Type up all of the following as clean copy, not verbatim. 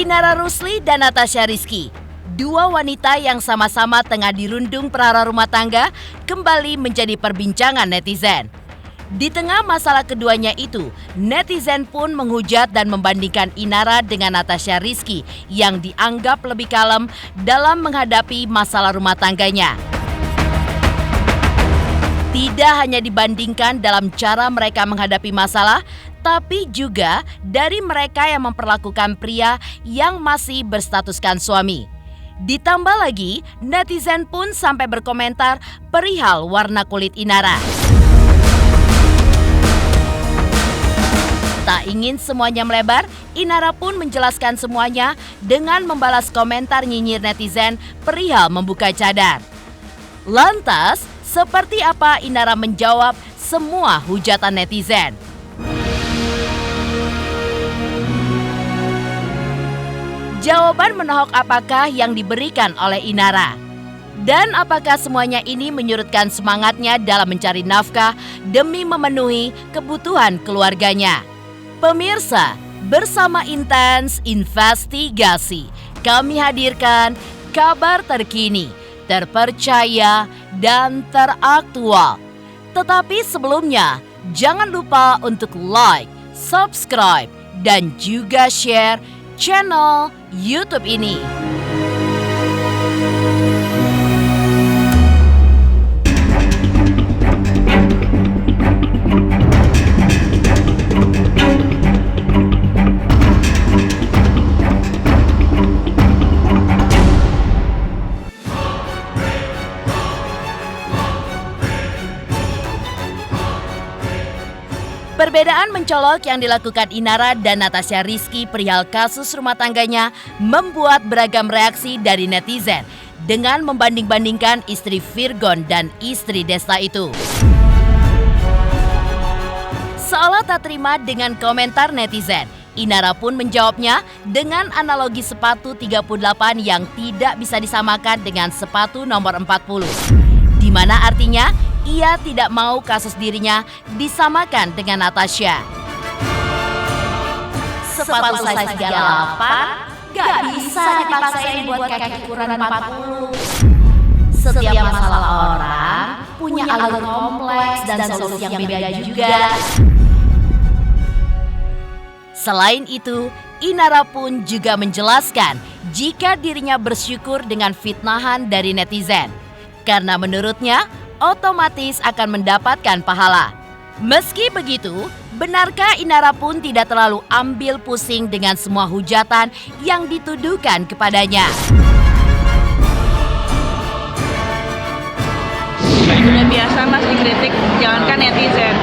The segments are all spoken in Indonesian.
Inara Rusli dan Natasha Rizky, dua wanita yang sama-sama tengah dirundung perkara rumah tangga, kembali menjadi perbincangan netizen. Di tengah masalah keduanya itu, netizen pun menghujat dan membandingkan Inara dengan Natasha Rizky yang dianggap lebih kalem dalam menghadapi masalah rumah tangganya. Tidak hanya dibandingkan dalam cara mereka menghadapi masalah, tapi juga dari mereka yang memperlakukan pria yang masih berstatuskan suami. Ditambah lagi, netizen pun sampai berkomentar perihal warna kulit Inara. Tak ingin semuanya melebar, Inara pun menjelaskan semuanya dengan membalas komentar nyinyir netizen perihal membuka cadar. Lantas, seperti apa Inara menjawab semua hujatan netizen? Jawaban menohok apakah yang diberikan oleh Inara? Dan apakah semuanya ini menyurutkan semangatnya dalam mencari nafkah demi memenuhi kebutuhan keluarganya? Pemirsa, bersama Intens Investigasi, kami hadirkan kabar terkini, terpercaya, dan teraktual. Tetapi sebelumnya, jangan lupa untuk like, subscribe, dan juga share channel YouTube ini. Perbedaan mencolok yang dilakukan Inara dan Natasha Rizky perihal kasus rumah tangganya membuat beragam reaksi dari netizen dengan membanding-bandingkan istri Virgon dan istri Desta itu. Seolah tak terima dengan komentar netizen, Inara pun menjawabnya dengan analogi sepatu 38 yang tidak bisa disamakan dengan sepatu nomor 40. Di mana artinya ia tidak mau kasus dirinya disamakan dengan Natasha. Sepatu size 38 gak bisa dipaksain buat kaki ukuran 40. Setiap masalah orang punya alur kompleks dan solusi yang beda juga. Selain itu, Inara pun juga menjelaskan jika dirinya bersyukur dengan fitnahan dari netizen. Karena menurutnya, otomatis akan mendapatkan pahala. Meski begitu, benarkah Inara pun tidak terlalu ambil pusing dengan semua hujatan yang dituduhkan kepadanya? Udah biasa mas dikritik, jangankan netizen.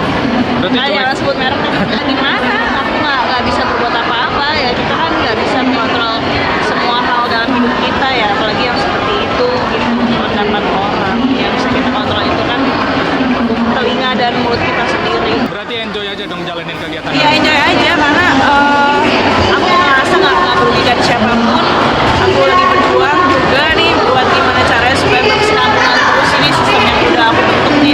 Jangan sebut merek. Gimana? Aku nggak bisa berbuat apa-apa ya. Kita kan nggak bisa mengontrol semua hal dalam hidup kita ya, apalagi yang seperti itu gitu. Pendapat orang yang bisa kita kontrol itu kan telinga dan mulut kita sendiri. Berarti enjoy aja dong jalanin kegiatan. Iya enjoy aja karena aku ngerasa nggak merugikan siapapun. Aku lagi berjuang juga nih buat gimana caranya supaya berkesinambungan terus ini sistem yang udah aku bentuk di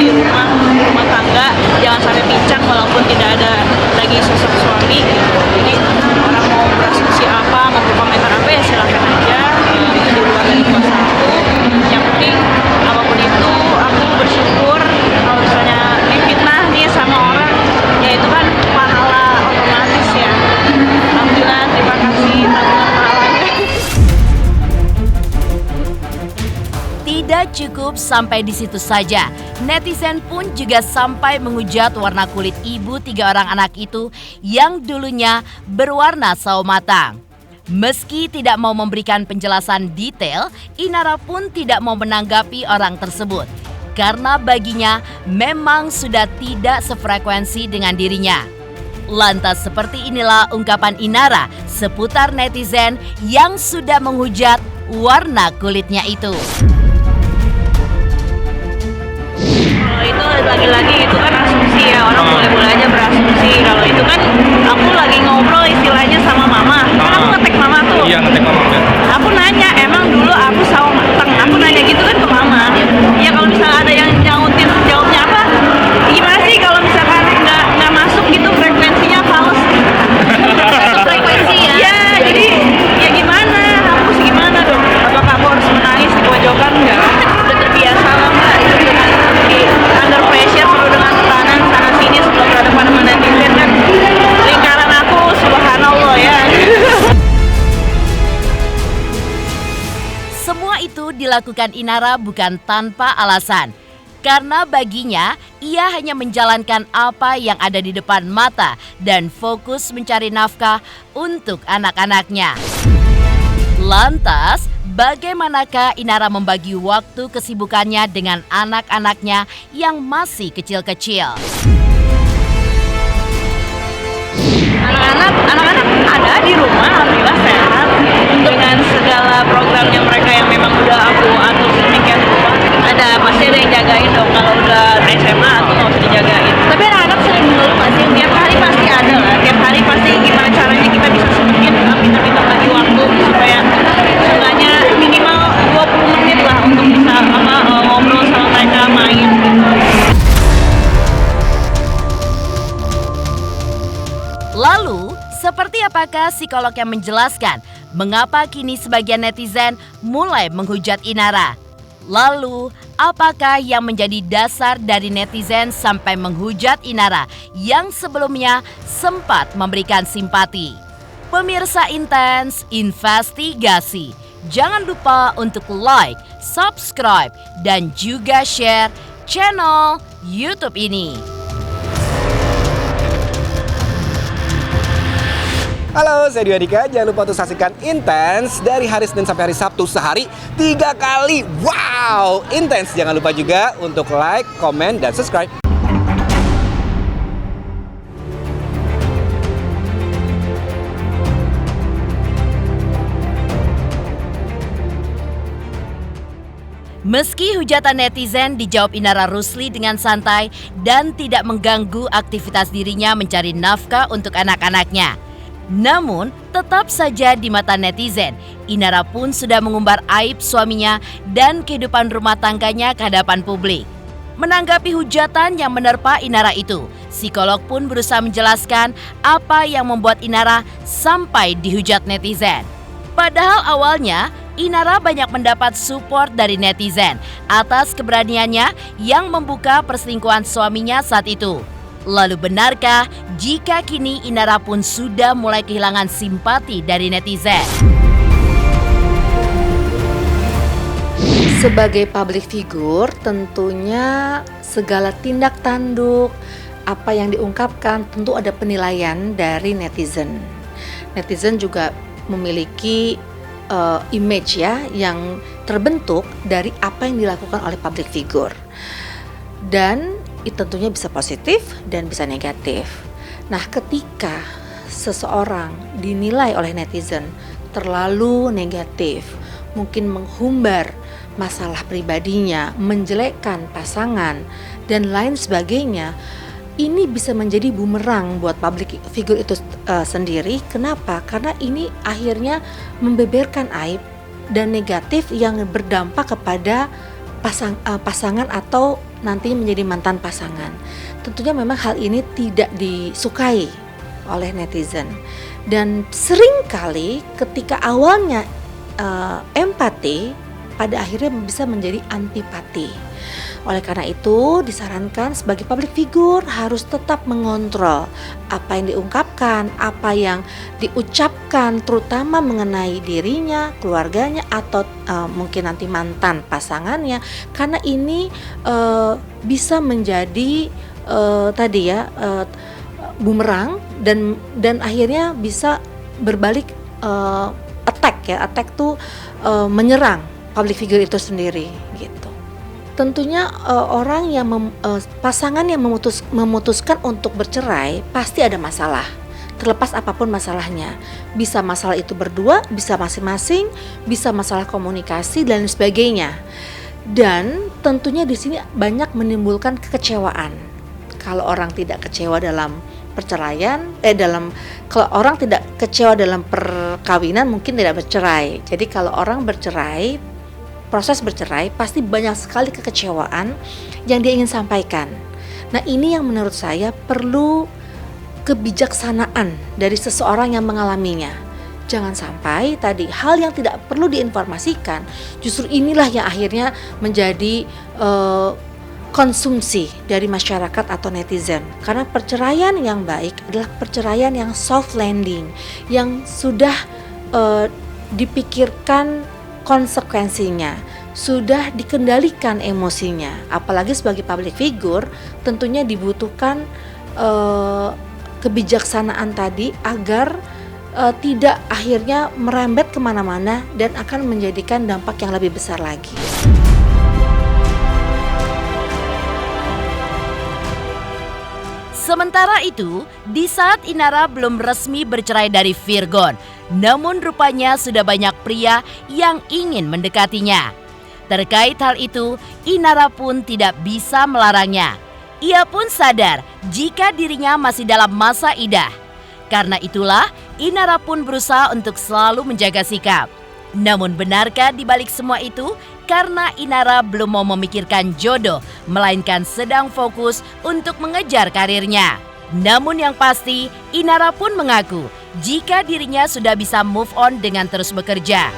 rumah tangga jangan sampai pincang walaupun tidak ada lagi sosok suami gitu. Jadi orang mau berasumsi apa, mau berkomentar apa ya silakan aja. Itu di luar dari kuasa aku. Yang penting apapun itu aku bersyukur kalau misalnya difitnah nih sama orang ya itu kan pahala otomatis ya. Alhamdulillah, terima kasih tabungan pahalanya. Tidak cukup sampai di situ saja, netizen pun juga sampai menghujat warna kulit ibu 3 orang anak itu yang dulunya berwarna sawo matang. Meski tidak mau memberikan penjelasan detail, Inara pun tidak mau menanggapi orang tersebut. Karena baginya memang sudah tidak sefrekuensi dengan dirinya. Lantas seperti inilah ungkapan Inara seputar netizen yang sudah menghujat warna kulitnya itu. Kalau itu lagi-lagi itu kan asumsi ya, orang boleh-boleh aja berasumsi. Kalau itu kan aku lagi ngobrol istilahnya sama mama. Kan aku ngetek mama tuh. Iya ngetek mama. Aku nanya, emang dulu aku sawo matang. Aku nanya gitu kan ke mama. Ya kalau misalnya ada yang nyautin jawabnya apa? Gimana sih kalau misalkan nggak masuk gitu frekuensinya fals? Frekuensi ya. Ya jadi ya gitu dilakukan Inara bukan tanpa alasan. Karena baginya, ia hanya menjalankan apa yang ada di depan mata dan fokus mencari nafkah untuk anak-anaknya. Lantas, bagaimanakah Inara membagi waktu kesibukannya dengan anak-anaknya yang masih kecil-kecil? Anak-anak ada di rumah, alhamdulillah sehat. Dengan segala programnya mereka yang memang udah aku atur sedemikian rupa, pasti ada yang jagain dong. Kalau udah SMA aku nggak usah dijagain. Tapi anak-anak sering mengeluh masih, tiap hari pasti ada lah. Tiap hari pasti gimana caranya kita bisa sedikit pintar-pintar bagi waktu supaya seenggaknya minimal 20 menit lah untuk bisa ngobrol sama mereka, main gitu. Lalu, seperti apakah psikolog yang menjelaskan mengapa kini sebagian netizen mulai menghujat Inara? Lalu, apakah yang menjadi dasar dari netizen sampai menghujat Inara yang sebelumnya sempat memberikan simpati? Pemirsa Intens Investigasi, jangan lupa untuk like, subscribe, dan juga share channel YouTube ini. Halo, saya Dwi Andika. Jangan lupa untuk saksikan Intens dari hari Senin sampai hari Sabtu sehari 3 kali. Wow, Intens. Jangan lupa juga untuk like, komen, dan subscribe. Meski hujatan netizen dijawab Inara Rusli dengan santai dan tidak mengganggu aktivitas dirinya mencari nafkah untuk anak-anaknya. Namun, tetap saja di mata netizen, Inara pun sudah mengumbar aib suaminya dan kehidupan rumah tangganya ke hadapan publik. Menanggapi hujatan yang menerpa Inara itu, psikolog pun berusaha menjelaskan apa yang membuat Inara sampai dihujat netizen. Padahal awalnya, Inara banyak mendapat support dari netizen atas keberaniannya yang membuka perselingkuhan suaminya saat itu. Lalu benarkah jika kini Inara pun sudah mulai kehilangan simpati dari netizen? Sebagai public figure, tentunya segala tindak tanduk, apa yang diungkapkan tentu ada penilaian dari netizen. Netizen juga memiliki image ya yang terbentuk dari apa yang dilakukan oleh public figure. Dan itu tentunya bisa positif dan bisa negatif. Nah, ketika seseorang dinilai oleh netizen terlalu negatif, mungkin menghumbar masalah pribadinya, menjelekkan pasangan, dan lain sebagainya, ini bisa menjadi bumerang buat public figure itu sendiri. Kenapa? Karena ini akhirnya membeberkan aib dan negatif yang berdampak kepada pasangan atau nanti menjadi mantan pasangan. Tentunya memang hal ini tidak disukai oleh netizen. Dan seringkali ketika awalnya empati, pada akhirnya bisa menjadi antipati. Oleh karena itu disarankan sebagai public figure harus tetap mengontrol apa yang diungkapkan, apa yang diucapkan, terutama mengenai dirinya, keluarganya, atau mungkin nanti mantan pasangannya, karena ini bisa menjadi bumerang dan akhirnya bisa berbalik attack ya. Attack tuh menyerang public figure itu sendiri gitu. Tentunya orang yang pasangan yang memutuskan untuk bercerai pasti ada masalah. Terlepas apapun masalahnya. Bisa masalah itu berdua, bisa masing-masing, bisa masalah komunikasi dan sebagainya. Dan tentunya di sini banyak menimbulkan kekecewaan. Kalau orang tidak kecewa dalam perceraian, kalau orang tidak kecewa dalam perkawinan mungkin tidak bercerai. Jadi kalau orang proses bercerai pasti banyak sekali kekecewaan yang dia ingin sampaikan. Nah, ini yang menurut saya perlu kebijaksanaan dari seseorang yang mengalaminya. Jangan sampai tadi hal yang tidak perlu diinformasikan, justru inilah yang akhirnya menjadi konsumsi dari masyarakat atau netizen. Karena perceraian yang baik adalah perceraian yang soft landing, yang sudah dipikirkan konsekuensinya, sudah dikendalikan emosinya. Apalagi sebagai public figure tentunya dibutuhkan kebijaksanaan tadi agar tidak akhirnya merembet kemana-mana dan akan menjadikan dampak yang lebih besar lagi. Sementara itu, di saat Inara belum resmi bercerai dari Virgon, namun rupanya sudah banyak pria yang ingin mendekatinya. Terkait hal itu, Inara pun tidak bisa melarangnya. Ia pun sadar jika dirinya masih dalam masa idah. Karena itulah, Inara pun berusaha untuk selalu menjaga sikap. Namun benarkah di balik semua itu? Karena Inara belum mau memikirkan jodoh, melainkan sedang fokus untuk mengejar karirnya. Namun yang pasti, Inara pun mengaku jika dirinya sudah bisa move on dengan terus bekerja.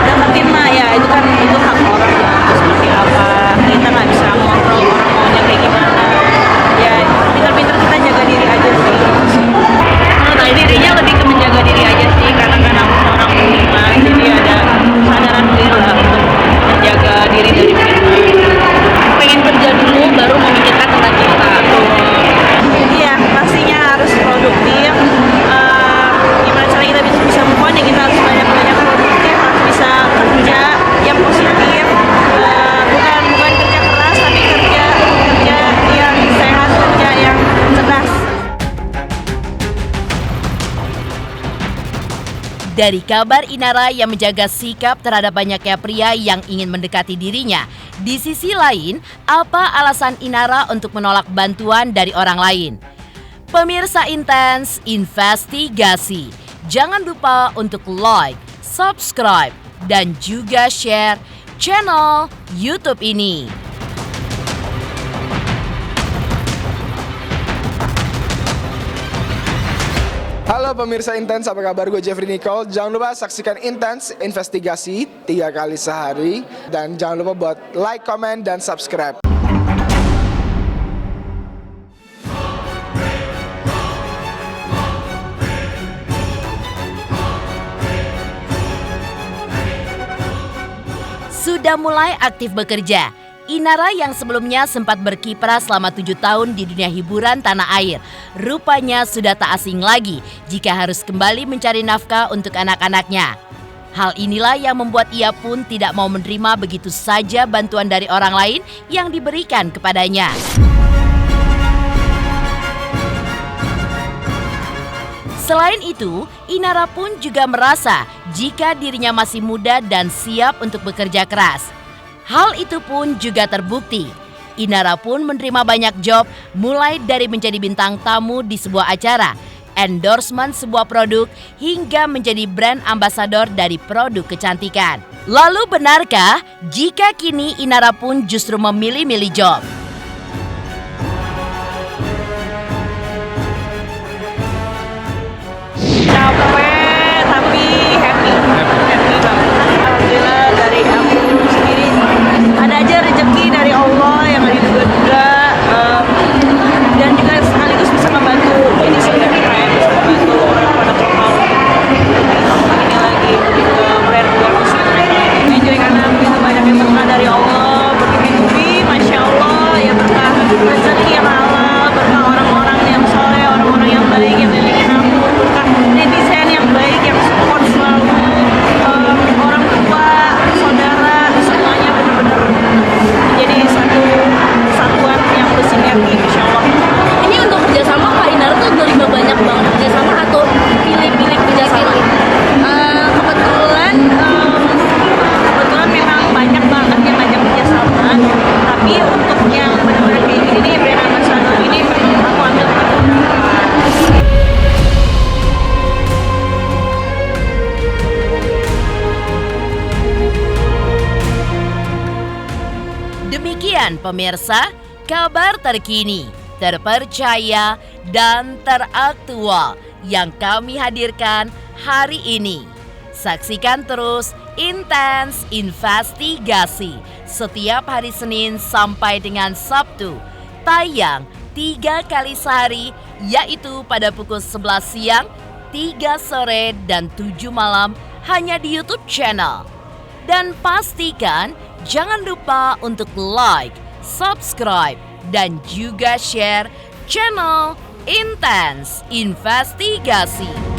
Dapetin mah ya itu hak orang lah, seperti apa kita nggak bisa ngontrol orang maunya kayak gimana. Ya pintar-pintar kita jaga diri aja sih. Menurut dirinya lebih ke menjaga diri aja sih, karena kan aku seorang muslimah, jadi ada kesadaran diri lah untuk menjaga diri dari fitnah. Pengen kerja dulu baru memikirkan tentang cinta. Iya pastinya harus produktif. Gimana cara kita bisa move on ya, kita harus banyak-banyak produktif, harus bisa kerja yang positif, bukan kerja keras tapi kerja yang sehat, kerja yang cerdas. Dari kabar Inara yang menjaga sikap terhadap banyaknya pria yang ingin mendekati dirinya, di sisi lain, apa alasan Inara untuk menolak bantuan dari orang lain? Pemirsa Intens Investigasi, jangan lupa untuk like, subscribe, dan juga share channel YouTube ini. Halo pemirsa Intens, apa kabar? Gue Jeffrey Nicole. Jangan lupa saksikan Intens Investigasi 3 kali sehari. Dan jangan lupa buat like, comment, dan subscribe. Sudah mulai aktif bekerja, Inara yang sebelumnya sempat berkiprah selama 7 tahun di dunia hiburan tanah air, rupanya sudah tak asing lagi jika harus kembali mencari nafkah untuk anak-anaknya. Hal inilah yang membuat ia pun tidak mau menerima begitu saja bantuan dari orang lain yang diberikan kepadanya. Selain itu, Inara pun juga merasa jika dirinya masih muda dan siap untuk bekerja keras. Hal itu pun juga terbukti. Inara pun menerima banyak job, mulai dari menjadi bintang tamu di sebuah acara, endorsement sebuah produk, hingga menjadi brand ambasador dari produk kecantikan. Lalu benarkah jika kini Inara pun justru memilih-milih job? Capek tapi happy banget. Alhamdulillah dari aku sendiri ada aja rezeki dari Allah yang gak diduga-duga, dan juga sekaligus bisa membantu ini sebenarnya bisa membantu produk lokal ini lagi brand muslim enjoy karena begitu banyak yang berkah dari Allah, bertubi-tubi, masya Allah ya, berkah rezeki yang halal, berkah orang-orang yang soleh, orang-orang yang baik yang ngelilingi aku, berkah netizen yang baik yang support selalu, orang tua, saudara, semuanya benar-benar menjadi satu kesatuan yang bersinergi, insya Allah. Ini untuk kerjasama Kak Inara tuh nerima banyak banget kerjasama atau pilih-pilih kerjasama? Kebetulan memang banyak banget yang ngajak kerjasama, tapi untuk yang benar-benar kayak gini nih, brand ambassador ini aku ambil Demikian pemirsa, kabar terkini, terpercaya, dan teraktual yang kami hadirkan hari ini. Saksikan terus Intens Investigasi setiap hari Senin sampai dengan Sabtu. Tayang 3 kali sehari, yaitu pada pukul 11 siang, 3 sore dan 7 malam hanya di YouTube channel. Dan pastikan jangan lupa untuk like, subscribe, dan juga share channel Intense Investigasi.